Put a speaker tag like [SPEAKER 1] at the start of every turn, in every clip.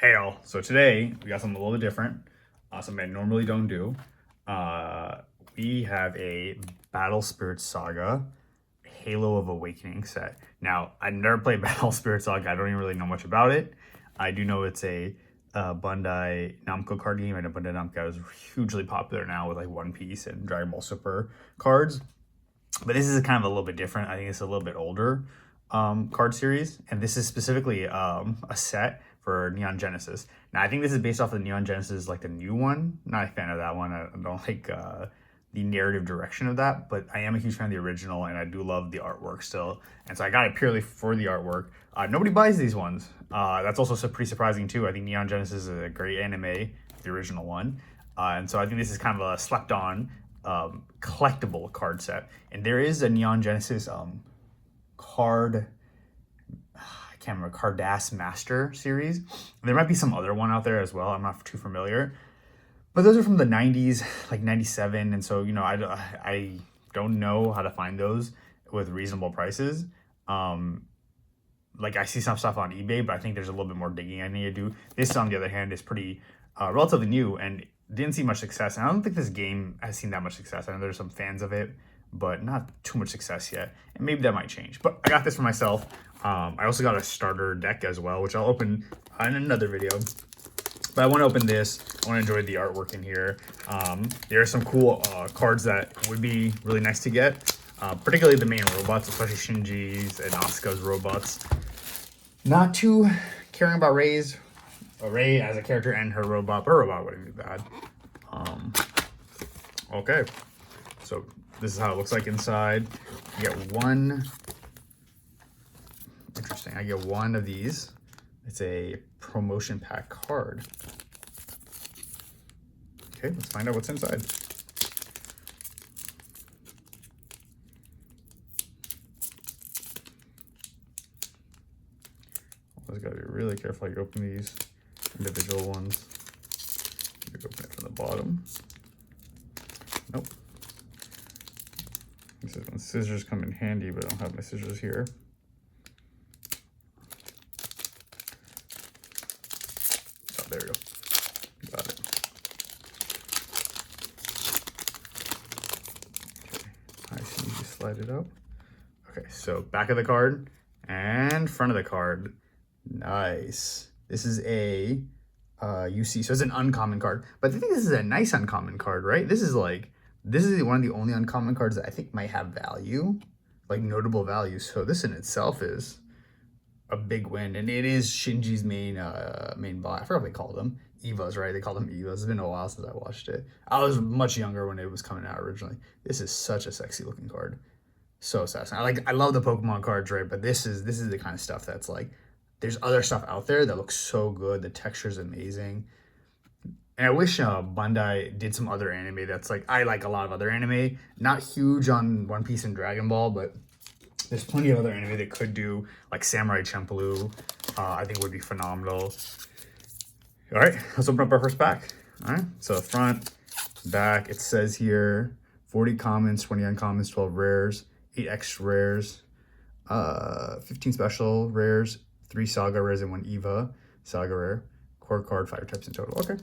[SPEAKER 1] Hey all, so today we got something a little bit different, something I normally don't do. We have a Battle Spirit Saga Halo of Awakening set. Now, I never played Battle Spirit Saga, I don't even really know much about it. I do know it's a Bandai Namco card game, and Bandai Namco is hugely popular now with like One Piece and Dragon Ball Super cards. But this is kind of a little bit different. I think it's a little bit older card series, and this is specifically a set for Neon Genesis. Now, I think this is based off of the Neon Genesis, like the new one. Not a fan of that one. I don't like the narrative direction of that, but I am a huge fan of the original, and I do love the artwork still. And so I got it purely for the artwork. Nobody buys these ones. That's also pretty surprising too. I think Neon Genesis is a great anime, the original one. And so I think this is kind of a slept on collectible card set. And there is a Neon Genesis card, I can't remember, Cardass Master series. There might be some other one out there as well. I'm not too familiar. But those are from the 90s, like 97. And so, I don't know how to find those with reasonable prices. Like I see some stuff on eBay, but I think there's a little bit more digging I need to do. This, on the other hand, is pretty relatively new and didn't see much success. And I don't think this game has seen that much success. I know there's some fans of it, but not too much success yet. And maybe that might change. But I got this for myself. I also got a starter deck as well, which I'll open in another video. But I want to open this. I want to enjoy the artwork in here. There are some cool cards that would be really nice to get, particularly the main robots, especially Shinji's and Asuka's robots. Not too caring about Rei as a character and her robot, but her robot wouldn't be bad. Okay, so this is how it looks like inside. You get one. Interesting. I get one of these. It's a promotion pack card. Okay, let's find out what's inside. Always gotta be really careful how you open these individual ones. You open it from the bottom. Nope. This is when scissors come in handy, but I don't have my scissors here. Oh, there we go. Got it. Okay, I see you slide it out. Okay, so back of the card and front of the card. Nice. This is a UC, so it's an uncommon card. But I think this is a nice uncommon card, right? This is one of the only uncommon cards that I think might have value, like notable value. So this in itself is a big win, and it is Shinji's main bot. I forgot what they called them. Evas, right? They called them Evas. It's been a while since I watched it. I was much younger when it was coming out originally. This is such a sexy looking card. So sexy. I love the Pokemon cards, right? But this is the kind of stuff that's like, there's other stuff out there that looks so good. The texture's amazing. And I wish Bandai did some other anime that's like, I like a lot of other anime. Not huge on One Piece and Dragon Ball, but there's plenty of other anime that could do, like Samurai Champloo, I think would be phenomenal. All right, let's open up our first pack. All right, so front, back, it says here, 40 commons, 20 uncommons, 12 rares, 8 extra rares, 15 special rares, 3 Saga rares, and 1 Eva Saga rare. Core card, 5 types in total. Okay.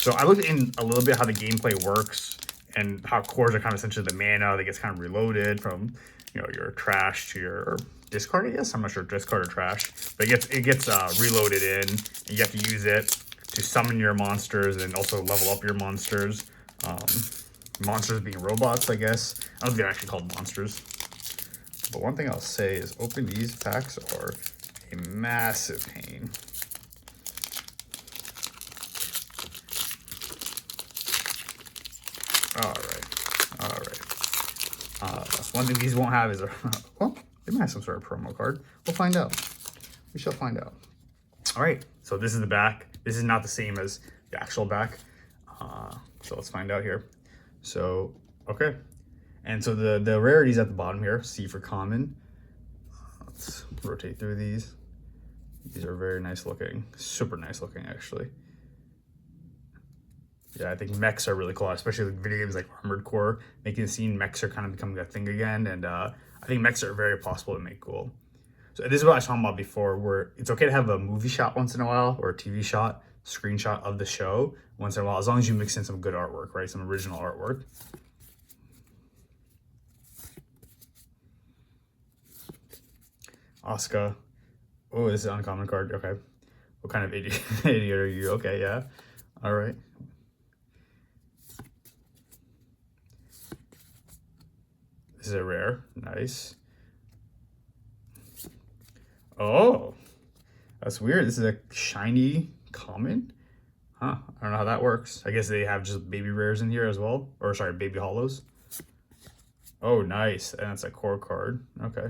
[SPEAKER 1] So I looked in a little bit how the gameplay works and how cores are kind of essentially the mana that gets kind of reloaded from, your trash to your discard, I guess. I'm not sure, discard or trash. But it gets reloaded in, and you have to use it to summon your monsters and also level up your monsters. Monsters being robots, I guess. I don't think they're actually called monsters. But one thing I'll say is opening these packs are a massive pain. All right. One thing these won't have is well, they might have some sort of promo card. We'll find out. We shall find out. All right, so this is the back. This is not the same as the actual back. So let's find out here. So, okay. And so the rarities at the bottom here, C for common. Let's rotate through these. These are very nice looking, super nice looking actually. Yeah, I think mechs are really cool, especially like video games like Armored Core, making the scene mechs are kind of becoming a thing again, and I think mechs are very possible to make cool. So this is what I was talking about before, where it's okay to have a movie shot once in a while or a TV shot, screenshot of the show once in a while, as long as you mix in some good artwork, right? Some original artwork. Asuka. Oh, this is an uncommon card. Okay. What kind of idiot, idiot are you? Okay, yeah. All right. This is a rare. Nice. Oh, that's weird. This is a shiny common. Huh. I don't know how that works. I guess they have just baby rares in here as well. Or sorry, baby hollows. Oh, nice. And that's a core card. Okay.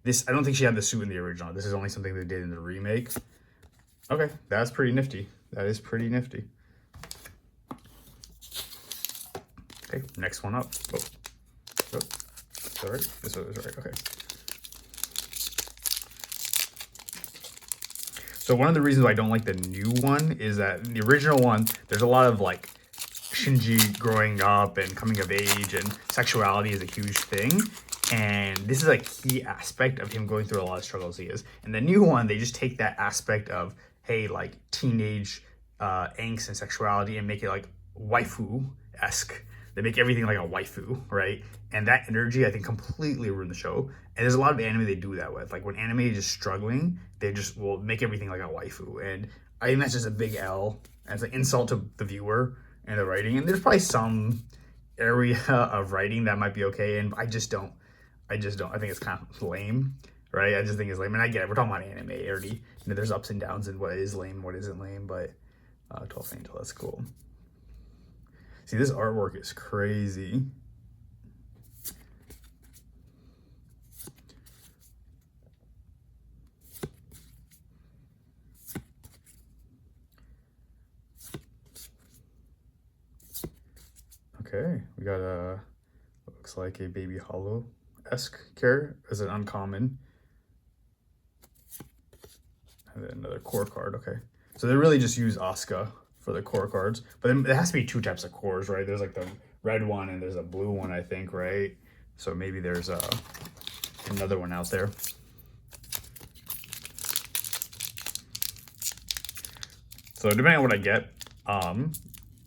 [SPEAKER 1] This, I don't think she had the suit in the original. This is only something they did in the remake. Okay, that's pretty nifty. That is pretty nifty. Okay, next one up. Oh, oh. Is that right? This was right. Okay. So one of the reasons why I don't like the new one is that in the original one, there's a lot of like Shinji growing up and coming of age, and sexuality is a huge thing. And this is a key aspect of him going through a lot of struggles he is. And the new one, they just take that aspect of, hey, like teenage angst and sexuality and make it like waifu-esque. They make everything like a waifu, right? And that energy, I think, completely ruined the show. And there's a lot of anime they do that with. Like when anime is just struggling, they just will make everything like a waifu. And I think that's just a big L. And it's an insult to the viewer and the writing. And there's probably some area of writing that might be okay. And I just don't. I think it's kind of lame, right? I just think it's lame. And I get it. We're talking about anime already. You know, there's ups and downs in what is lame, what isn't lame. But 12th Angel, that's cool. See, this artwork is crazy. Okay, we got a, looks like a baby hollow-esque character as an uncommon. And then another core card, okay. So they really just use Asuka for the core cards. But then there has to be two types of cores, right? There's like the red one and there's a blue one, I think, right? So maybe there's another one out there. So depending on what I get, and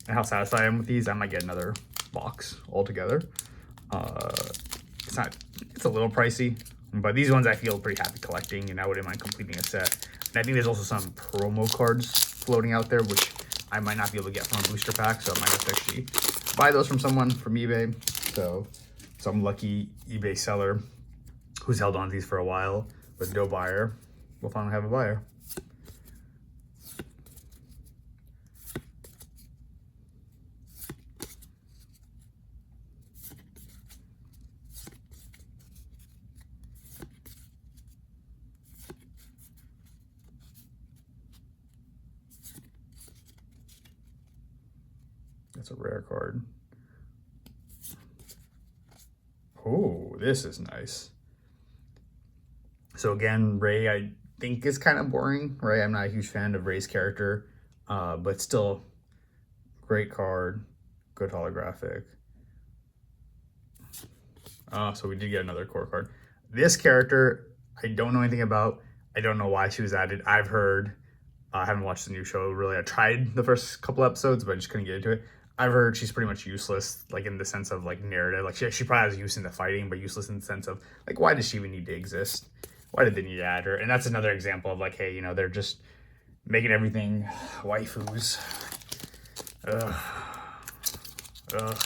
[SPEAKER 1] how satisfied I am with these, I might get another box altogether. It's a little pricey, but these ones I feel pretty happy collecting, and I wouldn't mind completing a set. And I think there's also some promo cards floating out there, which I might not be able to get from a booster pack, so I might have to actually buy those from someone from eBay. So some lucky eBay seller who's held on to these for a while with no buyer will finally have a buyer. That's a rare card. Oh, this is nice. So again, Rei, I think is kind of boring, right? I'm not a huge fan of Rei's character, but still great card, good holographic. So we did get another core card. This character, I don't know anything about. I don't know why she was added. I've heard, I haven't watched the new show really. I tried the first couple episodes, but I just couldn't get into it. I've heard she's pretty much useless, like in the sense of like narrative. Like she probably has use in the fighting, but useless in the sense of like, why does she even need to exist? Why did they need to add her? And that's another example of like, hey, you know, they're just making everything waifus. Ugh. Ugh.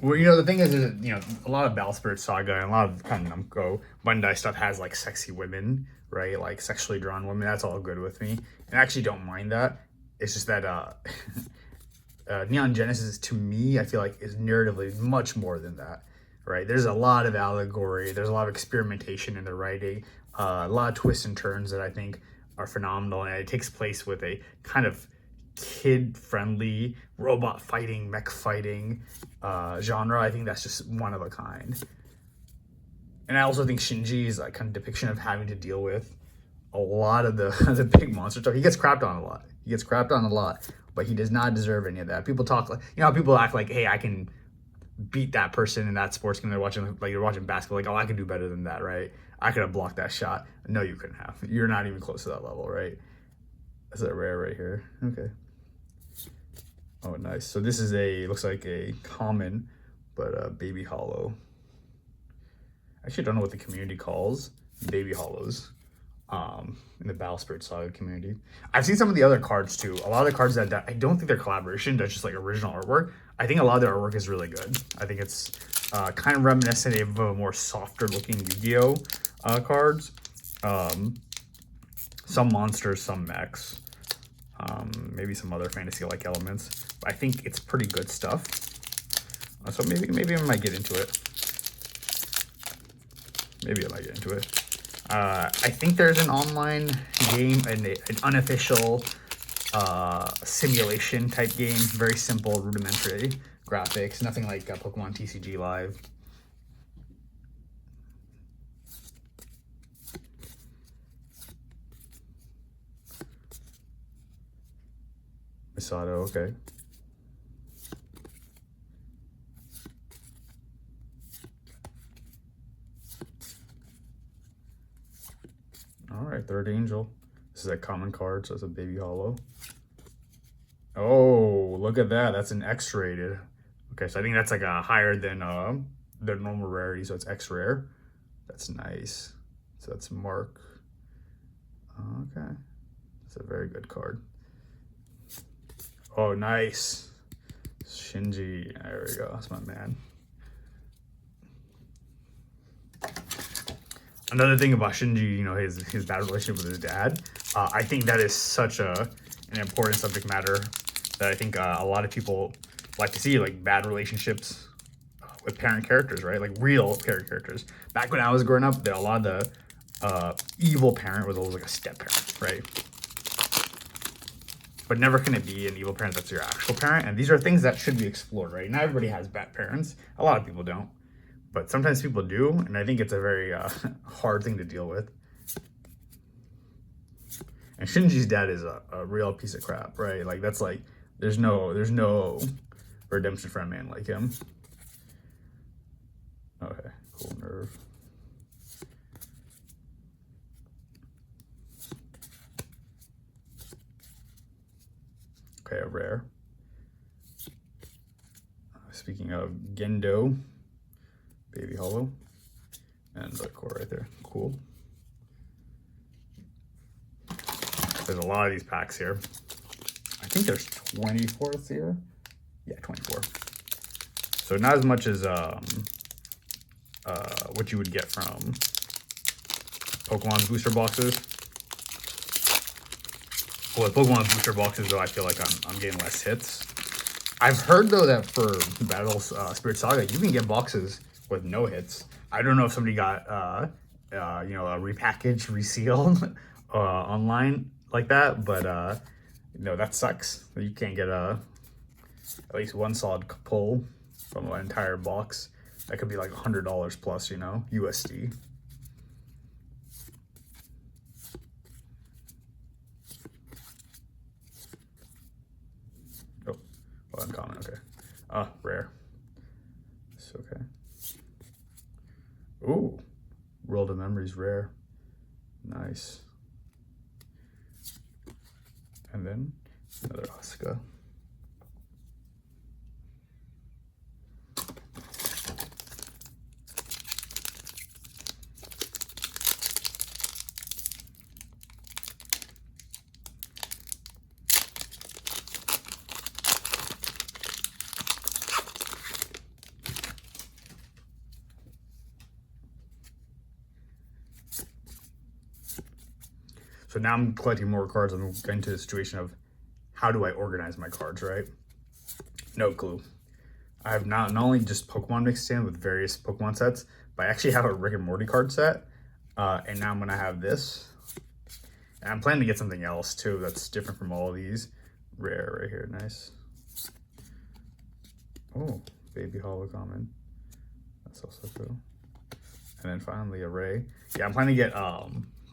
[SPEAKER 1] Well, you know, the thing is, you know, a lot of Battle Spirit Saga and a lot of kind of Namco Bandai stuff has like sexy women, right? Like sexually drawn women. That's all good with me. And I actually don't mind that. It's just that Neon Genesis, to me, I feel like is narratively much more than that, right? There's a lot of allegory. There's a lot of experimentation in the writing, a lot of twists and turns that I think are phenomenal. And it takes place with a kind of kid-friendly robot fighting, mech fighting genre. I think that's just one of a kind. And I also think Shinji's like kind of depiction of having to deal with a lot of the the big monster stuff. He gets crapped on a lot. He gets crapped on a lot, but he does not deserve any of that. People talk like, you know, people act like, hey, I can beat that person in that sports game. They're watching, like you're watching basketball, like, oh, I can do better than that, right? I could have blocked that shot. No, you couldn't have. You're not even close to that level, right? That's a rare right here. Okay. Oh, nice. So this is looks like a common, but baby hollow. I actually don't know what the community calls baby hollows in the Battle Spirit Saga community. I've seen some of the other cards too. A lot of the cards that I don't think they're collaboration, that's just like original artwork. I think a lot of their artwork is really good. I think it's kind of reminiscent of a more softer looking Yu-Gi-Oh cards. Some monsters, some mechs, maybe some other fantasy-like elements. But I think it's pretty good stuff. So maybe I might get into it. Maybe I might get into it. I think there's an online game, an unofficial simulation type game. Very simple, rudimentary graphics. Nothing like Pokemon TCG Live. Misato, okay. All right, Third Angel. This is a common card, so it's a baby hollow. Oh, look at that. That's an X-rated. Okay, so I think that's like a higher than their normal rarity, so it's X-rare. That's nice. So that's Mark. Okay. It's a very good card. Oh, nice. Shinji. There we go. That's my man. Another thing about Shinji, you know, his bad relationship with his dad, I think that is such an important subject matter that I think a lot of people like to see, like bad relationships with parent characters, right? Like real parent characters. Back when I was growing up, a lot of the evil parent was always like a step parent, right? But never can it be an evil parent that's your actual parent. And these are things that should be explored, right? Not everybody has bad parents. A lot of people don't. But sometimes people do, and I think it's a very hard thing to deal with. And Shinji's dad is a real piece of crap, right? Like that's like there's no redemption for a man like him. Okay, cool nerve. Okay, a rare. Speaking of Gendo, baby hollow, and the core right there. Cool. There's a lot of these packs here. I think there's 24 here. Yeah, 24. So not as much as what you would get from Pokemon's booster boxes. Well, with Pokemon's booster boxes, though, I feel like I'm getting less hits. I've heard though that for Battle Spirit Saga, you can get boxes with no hits. I don't know if somebody got you know, a repackaged, resealed online like that, but you know, that sucks. You can't get at least one solid pull from an entire box. That could be like $100 plus, you know, USD. Oh, well, uncommon, okay. Rare. It's okay. Ooh, World of Memories rare. Nice. And then another Asuka. So now I'm collecting more cards. I'm getting to the situation of how do I organize my cards, right? No clue. I have not only just Pokemon mixed in with various Pokemon sets, but I actually have a Rick and Morty card set. And now I'm going to have this. And I'm planning to get something else too that's different from all of these. Rare right here. Nice. Oh, baby hollow common. That's also cool. And then finally a Ray. Yeah, I'm planning to get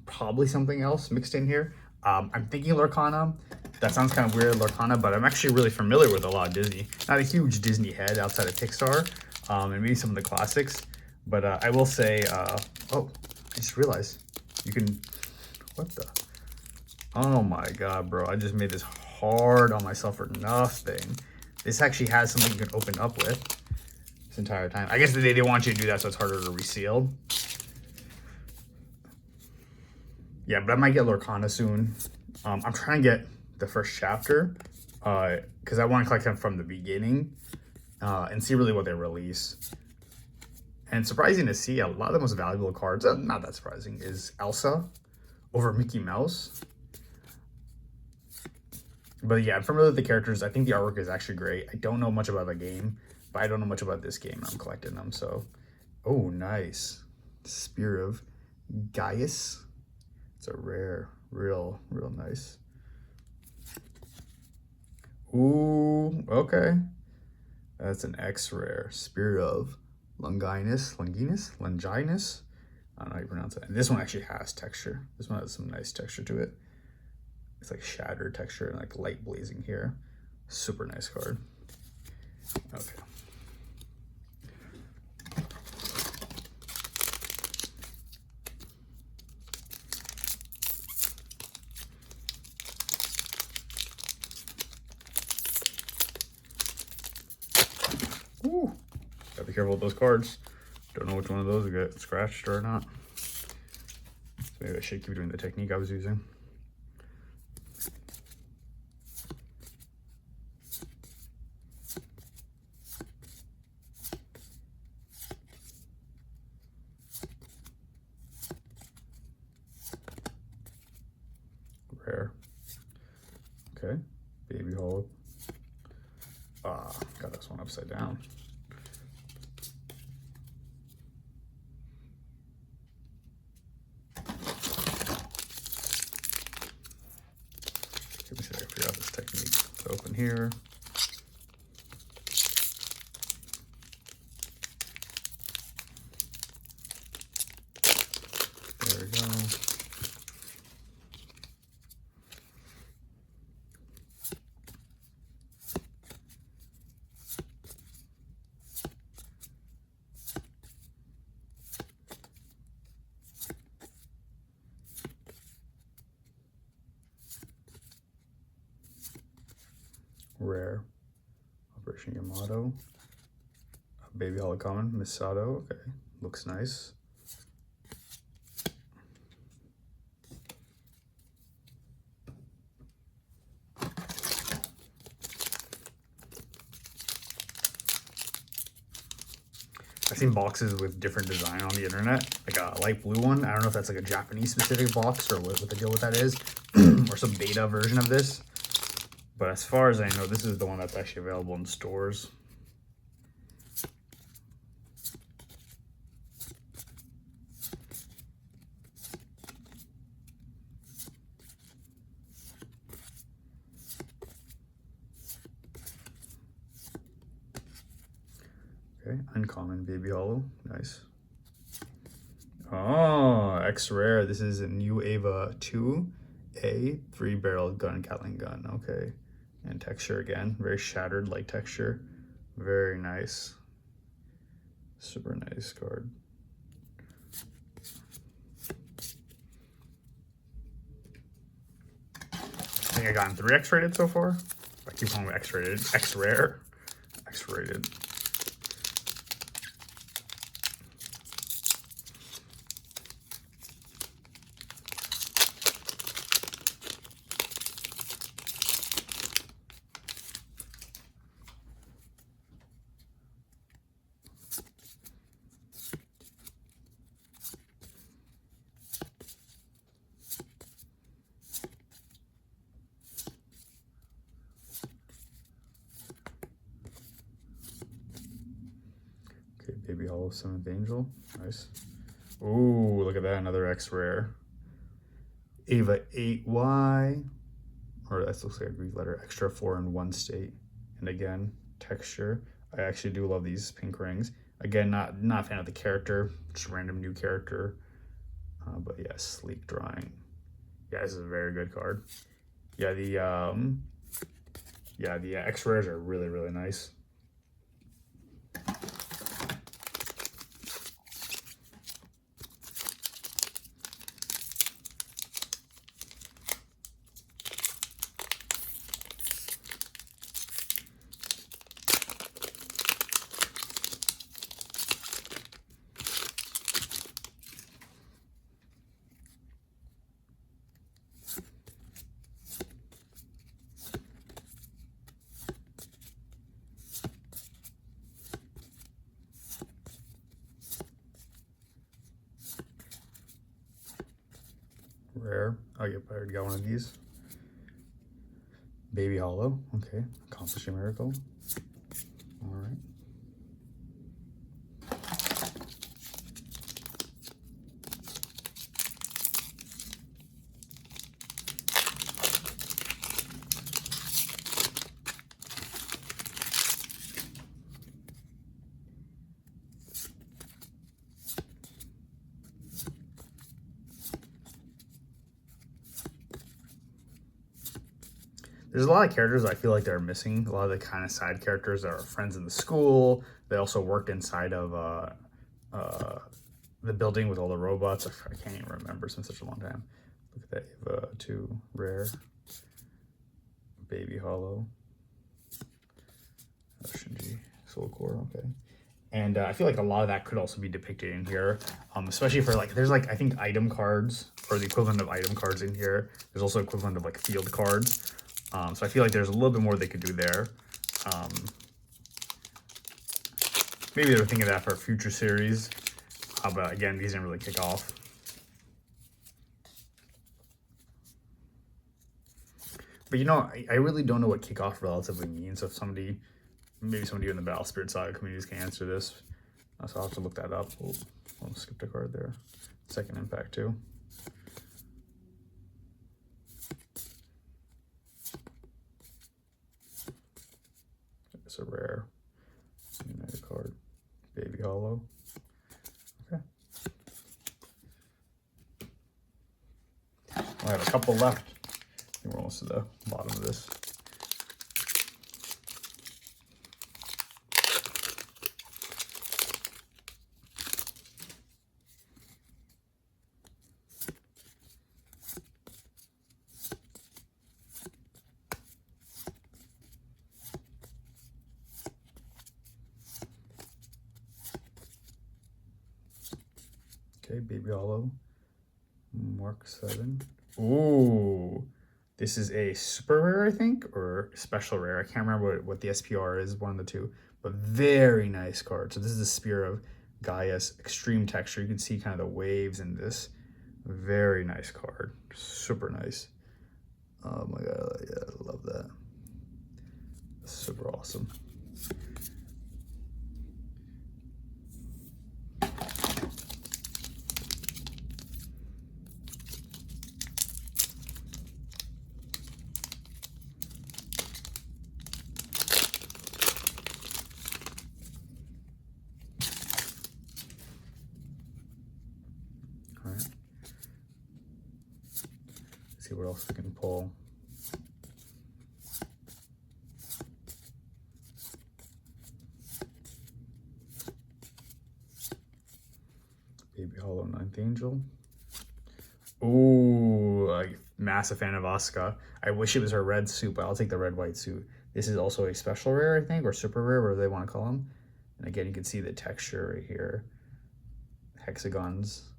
[SPEAKER 1] probably something else mixed in here. I'm thinking Lorcana. That sounds kind of weird, Lorcana, but I'm actually really familiar with a lot of Disney. Not a huge Disney head outside of Pixar, and maybe some of the classics. But I will say, oh, I just realized you can, what the? Oh my God, bro. I just made this hard on myself for nothing. This actually has something you can open up with this entire time. I guess they want you to do that so it's harder to reseal. Yeah, but I might get Lorcana soon. I'm trying to get the first chapter because I want to collect them from the beginning and see really what they release. And surprising to see, a lot of the most valuable cards, not that surprising, is Elsa over Mickey Mouse. But yeah, I'm familiar with the characters. I think the artwork is actually great. I don't know much about the game, but I don't know much about this game. I'm collecting them, so. Oh, nice. Spear of Gaius. It's a rare, real nice. Ooh, okay. That's an X rare. Spear of Longinus. I don't know how you pronounce it. And this one actually has texture. This one has some nice texture to it. It's like shattered texture and like light blazing here. Super nice card. Okay. Ooh. Gotta be careful with those cards. Don't know which one of those will get scratched or not. So maybe I should keep doing the technique I was using. Rare. Okay. Baby Hollow. Got this one upside down. Let me see if I can figure out this technique. So open here. There we go. Rare. Operation Yamato. Baby Hollow Common. Misato. Okay. Looks nice. I've seen boxes with different design on the internet, like a light blue one. I don't know if that's like a Japanese specific box or what the deal with that is, or some beta version of this. But as far as I know, this is the one that's actually available in stores. Okay, uncommon Baby Hollow, nice. Oh, X rare. This is a new Ava 2A 3-barrel gun, Gatling gun. Okay, and texture again, very shattered light texture, very nice. Super nice card. I think I gotten 3 X-rated so far. I keep calling it X-rated. X-rare. X-rated. Okay, Baby Hollow, Seventh Angel. Nice. Ooh, look at that. Another X rare. Ava 8Y. Or that looks like a Greek letter. Extra 4 in 1 state. And again, texture. I actually do love these pink rings. Again, not a fan of the character. Just random new character. But yeah, sleek drawing. Yeah, this is a very good card. Yeah, the X rares are really, really nice. Rare. Oh, yep, I already got one of these. Baby Hollow. Okay, accomplish a miracle. All right. There's a lot of characters I feel like they're missing. A lot of the kind of side characters that are friends in the school. They also worked inside of the building with all the robots. I can't even remember. It's been such a long time. Look at that. You have 2 rare. Baby Hollow. Oh, Shinji. Soul Core. Okay. And I feel like a lot of that could also be depicted in here, especially for like, there's like, I think item cards or the equivalent of item cards in here. There's also equivalent of like field cards. So I feel like there's a little bit more they could do there. Maybe they're thinking of that for a future series. But again, these didn't really kick off. But you know, I really don't know what kickoff relatively means. So if somebody, maybe somebody in the Battle Spirit Saga communities can answer this. So I'll have to look that up. Oh, I'll skip a card there. Second Impact too. It's a rare United card. Baby Hollow. Okay. I have a couple left. I think we're almost to the bottom of this. Okay, Baby Hollow, Mark 7. Ooh, this is a super rare, I think, or special rare. I can't remember what the SPR is, one of the two, but very nice card. So this is the Spear of Gaia's extreme texture. You can see kind of the waves in this. Very nice card, super nice. Oh my God, yeah, I love that. Super awesome. All right. Let's see what else we can pull. Baby Hollow, Ninth Angel. Ooh, like massive fan of Asuka. I wish it was her red suit, but I'll take the red white suit. This is also a special rare, I think, or super rare, whatever they want to call them. And again, you can see the texture right here. Hexagons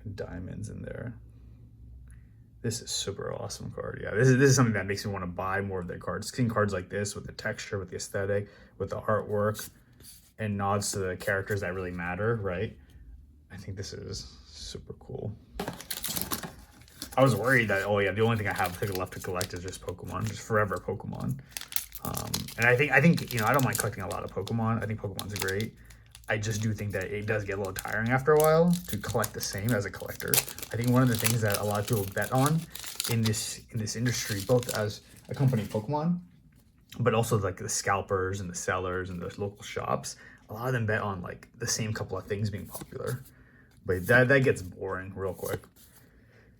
[SPEAKER 1] and diamonds in there. This is super awesome card. Yeah, this is something that makes me want to buy more of their cards. Seeing cards like this with the texture, with the aesthetic, with the artwork, and nods to the characters that really matter, right? I think this is super cool. I was worried that, oh yeah, the only thing I have left to collect is just Pokemon, just forever Pokemon. And I think you know, I don't mind collecting a lot of Pokemon. I think Pokemon's great. I just do think that it does get a little tiring after a while to collect the same as a collector. I think one of the things that a lot of people bet on in this industry, both as a company Pokemon, but also like the scalpers and the sellers and the local shops, a lot of them bet on like the same couple of things being popular. But that gets boring real quick.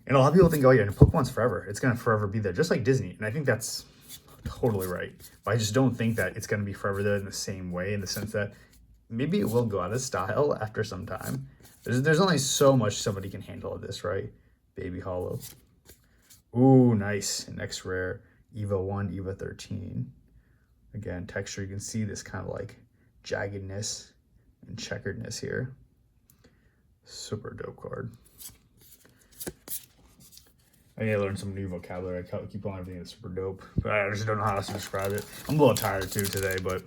[SPEAKER 1] And a lot of people think, oh yeah, Pokemon's forever. It's going to forever be there, just like Disney. And I think that's totally right. But I just don't think that it's going to be forever there in the same way, in the sense that maybe it will go out of style after some time. There's only so much somebody can handle of this, right? Baby Hollow. Ooh, nice. Next rare. EVA 1, EVA 13. Again, texture, you can see this kind of like jaggedness and checkeredness here. Super dope card. I need to learn some new vocabulary. I keep on everything that's super dope, but I just don't know how else to describe it. I'm a little tired too today, but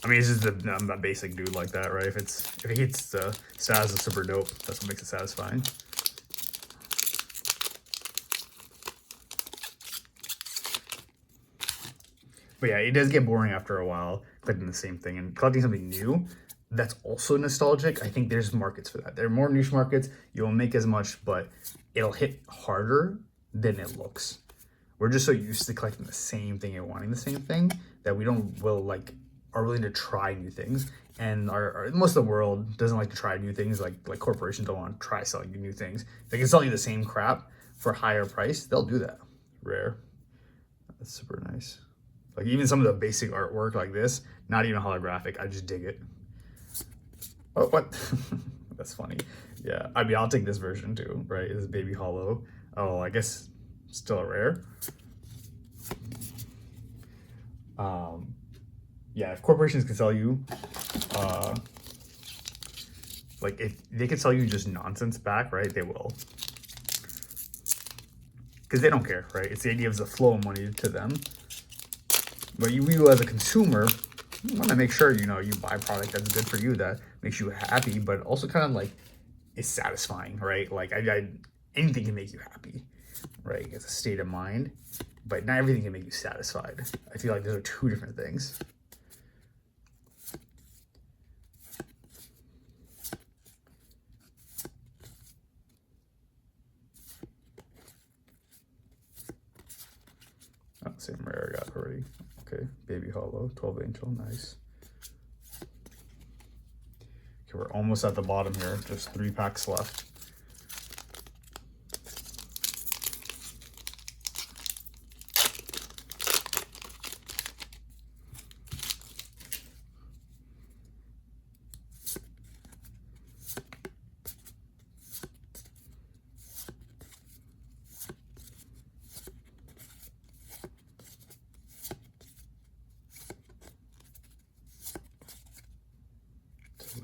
[SPEAKER 1] I mean, it's just I'm a basic dude like that, right? If it hits the status of super dope, that's what makes it satisfying. But yeah, it does get boring after a while collecting the same thing, and collecting something new that's also nostalgic. I think there's markets for that. There are more niche markets. You won't make as much, but it'll hit harder than it looks. We're just so used to collecting the same thing and wanting the same thing that we are willing to try new things. And most of the world doesn't like to try new things. Like corporations don't want to try selling you new things. They can sell you the same crap for a higher price. They'll do that. Rare. That's super nice. Like even some of the basic artwork like this, not even holographic. I just dig it. Oh, what? That's funny. Yeah, I mean, I'll take this version too, right? This Baby Hollow. Oh, I guess still a rare. Yeah, if corporations can sell you, like if they could sell you just nonsense back, right? They will. Because they don't care, right? It's the idea of the flow of money to them. But you as a consumer, you want to make sure, you buy a product that's good for you, that makes you happy, but also kind of like is satisfying, right? Like anything can make you happy, right? It's a state of mind, but not everything can make you satisfied. I feel like those are two different things. Oh, same rare I got already. Okay, Baby Hollow, 12 Angel, nice. Okay, we're almost at the bottom here. Just 3 packs left.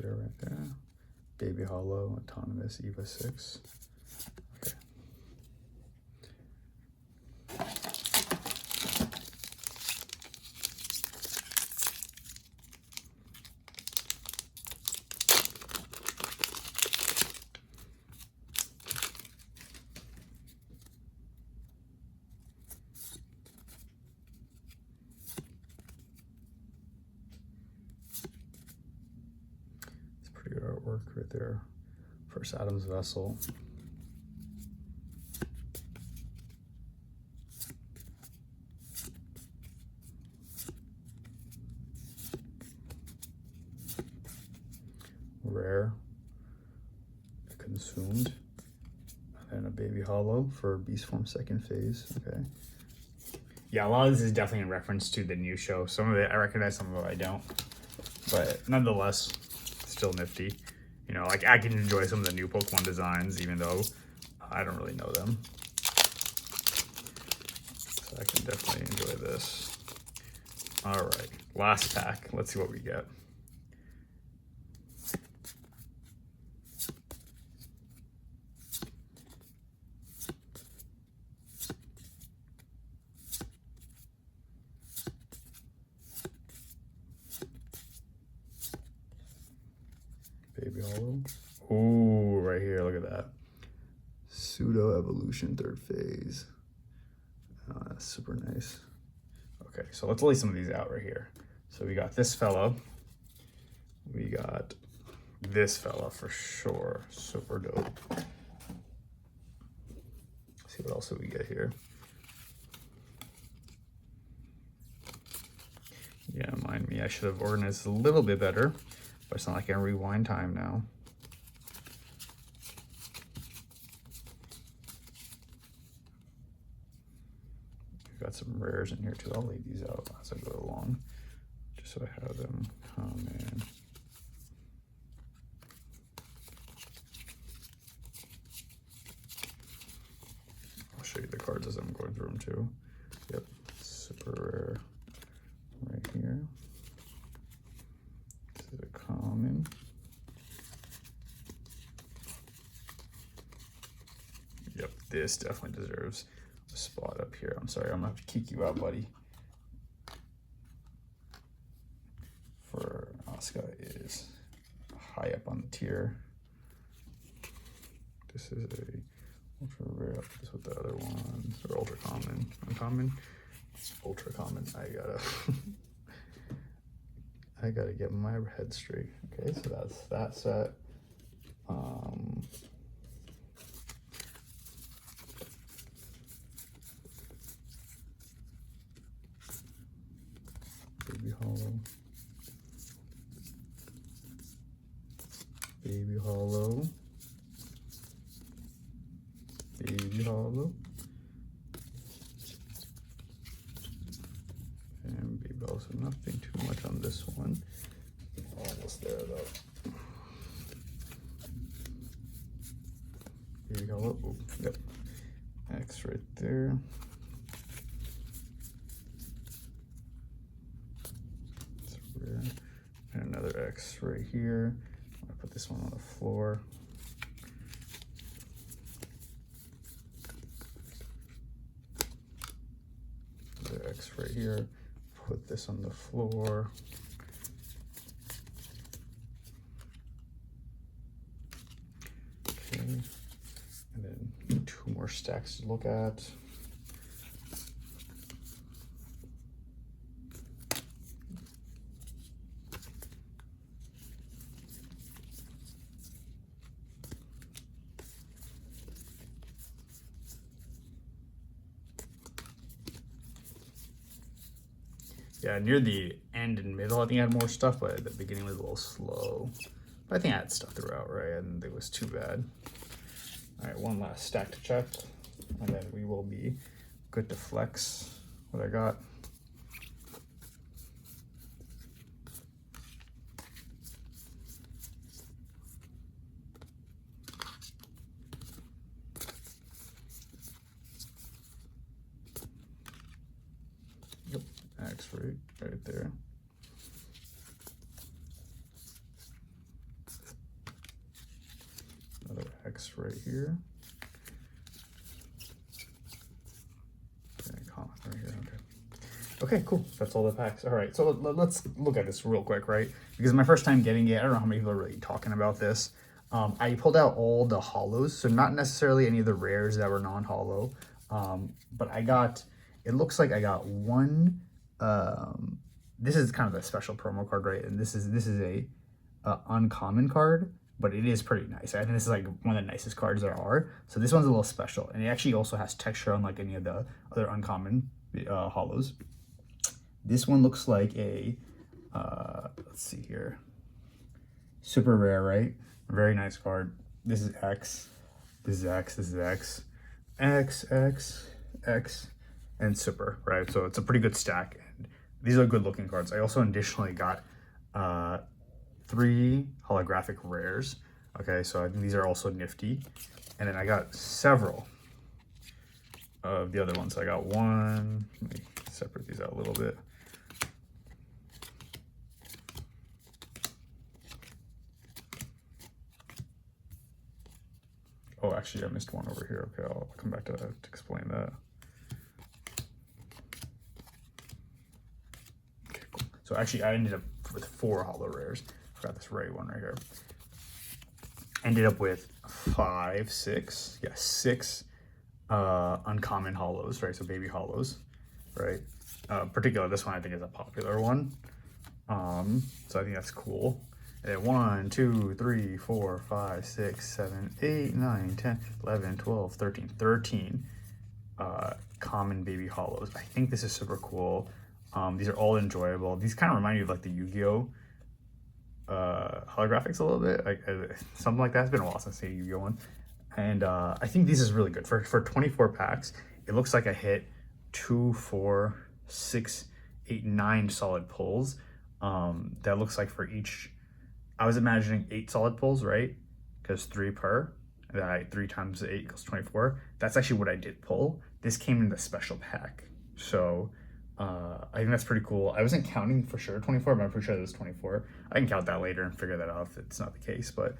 [SPEAKER 1] There, right there. Baby Hollow, Autonomous, EVA 6. Okay. Pretty good artwork right there. First Adam's Vessel. Rare. Consumed. And a Baby Hollow for Beast Form second phase. Okay. Yeah, a lot of this is definitely in reference to the new show. Some of it I recognize, some of it I don't. But nonetheless, still nifty. Like I can enjoy some of the new Pokemon designs, even though I don't really know them. So I can definitely enjoy this. All right, last pack. Let's see what we get. Baby Hollow. Ooh, right here, look at that. Pseudo Evolution third phase. Oh, that's super nice. Okay, so let's lay some of these out right here. So we got this fella. We got this fella for sure. Super dope. Let's see what else do we get here. Yeah, mind me, I should have organized a little bit better. but it's not like I can rewind time now. We've got some rares in here too. I'll lay these out as I go along, just so I have them come in. I'll show you the cards as I'm going through them too. Yep, super rare right here. This is a common. Yep, this definitely deserves a spot up here. I'm sorry, I'm gonna have to kick you out, buddy. For Saga is high up on the tier. This is a ultra rare. I'll put this with the other ones. Or ultra common. Uncommon. Ultra common. I gotta get my head straight. Okay, so that's that set. Baby hollow. Baby hollow. Baby hollow. And baby hollow. So nothing too much on this one. Almost there though. Baby hollow. Oh, yep. X right there. It's rare. And another X right here. I'll put this one on the floor. Another X right here. Put this on the floor. Okay. And then 2 more stacks to look at. Yeah, near the end and middle, I think I had more stuff, but at the beginning was a little slow. But I think I had stuff throughout, right? I didn't think it was too bad. All right, one last stack to check, and then we will be good to flex what I got. Yep, X right there. Another X right here. And common right here, okay. Okay, cool, that's all the packs. All right, so let's look at this real quick, right? Because my first time getting it, I don't know how many people are really talking about this. I pulled out all the hollows, so not necessarily any of the rares that were non-hollow, but I got, it looks like I got one, this is kind of a special promo card, right? And this is a uncommon card, but it is pretty nice. I think this is like one of the nicest cards there are. So this one's a little special, and it actually also has texture unlike any of the other uncommon hollows. This one looks like a, let's see here, super rare, right? Very nice card. This is X, this is X, this is X, X, X, X, and super, right? So it's a pretty good stack. And these are good looking cards. I also additionally got 3 holographic rares. Okay, so I think these are also nifty. And then I got several of the other ones. So I got one, let me separate these out a little bit. Oh, actually, I missed one over here. Okay, I'll come back to that to explain that. Okay, cool. So actually, I ended up with 4 holo rares. Forgot this right one right here. Ended up with 6 uncommon holos, right? So baby holos, right? Particular, this one I think is a popular one. So I think that's cool. And 1, 2, 3, 4, 5, 6, 7, 8, 9, 10, 11, 12, 13. 13 common baby holos. I think this is super cool. These are all enjoyable. These kind of remind me of like the Yu-Gi-Oh! holographics a little bit, like something like that. It's been a while since I've seen a Yu-Gi-Oh one, and I think this is really good for 24 packs. It looks like I hit 2, 4, 6, 8, 9 solid pulls. That looks like for each, I was imagining 8 solid pulls, right? Because 3 per. That 3 times 8 equals 24. That's actually what I did pull. This came in the special pack, so I think that's pretty cool. I wasn't counting for sure 24, but I'm pretty sure it was 24. I can count that later and figure that out if it's not the case, but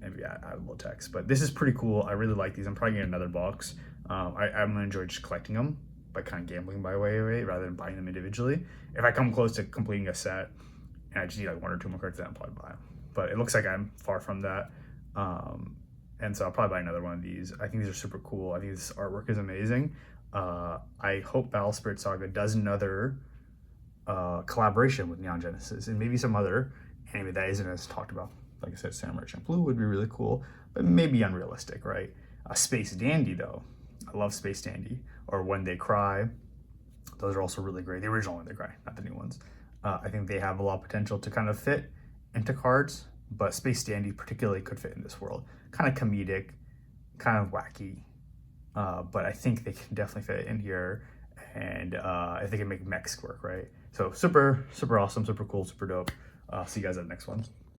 [SPEAKER 1] maybe add a little text. But this is pretty cool. I really like these. I'm probably getting another box. I'm gonna enjoy just collecting them by kind of gambling by way of it rather than buying them individually. If I come close to completing a set and I just need like 1 or 2 more cards, then I'll probably buy them. But it looks like I'm far from that. And so I'll probably buy another one of these. I think these are super cool. I think this artwork is amazing. I hope Battle Spirit Saga does another collaboration with Neon Genesis and maybe some other anime that isn't as talked about. Like I said, Samurai Champloo would be really cool, but maybe unrealistic, right? Space Dandy, though. I love Space Dandy. Or When They Cry. Those are also really great. The original When They Cry, not the new ones. I think they have a lot of potential to kind of fit into cards, but Space Dandy particularly could fit in this world. Kind of comedic, kind of wacky, but I think they can definitely fit in here, and if they can make mechs work, right? So super, super awesome, super cool, super dope. See you guys at the next one.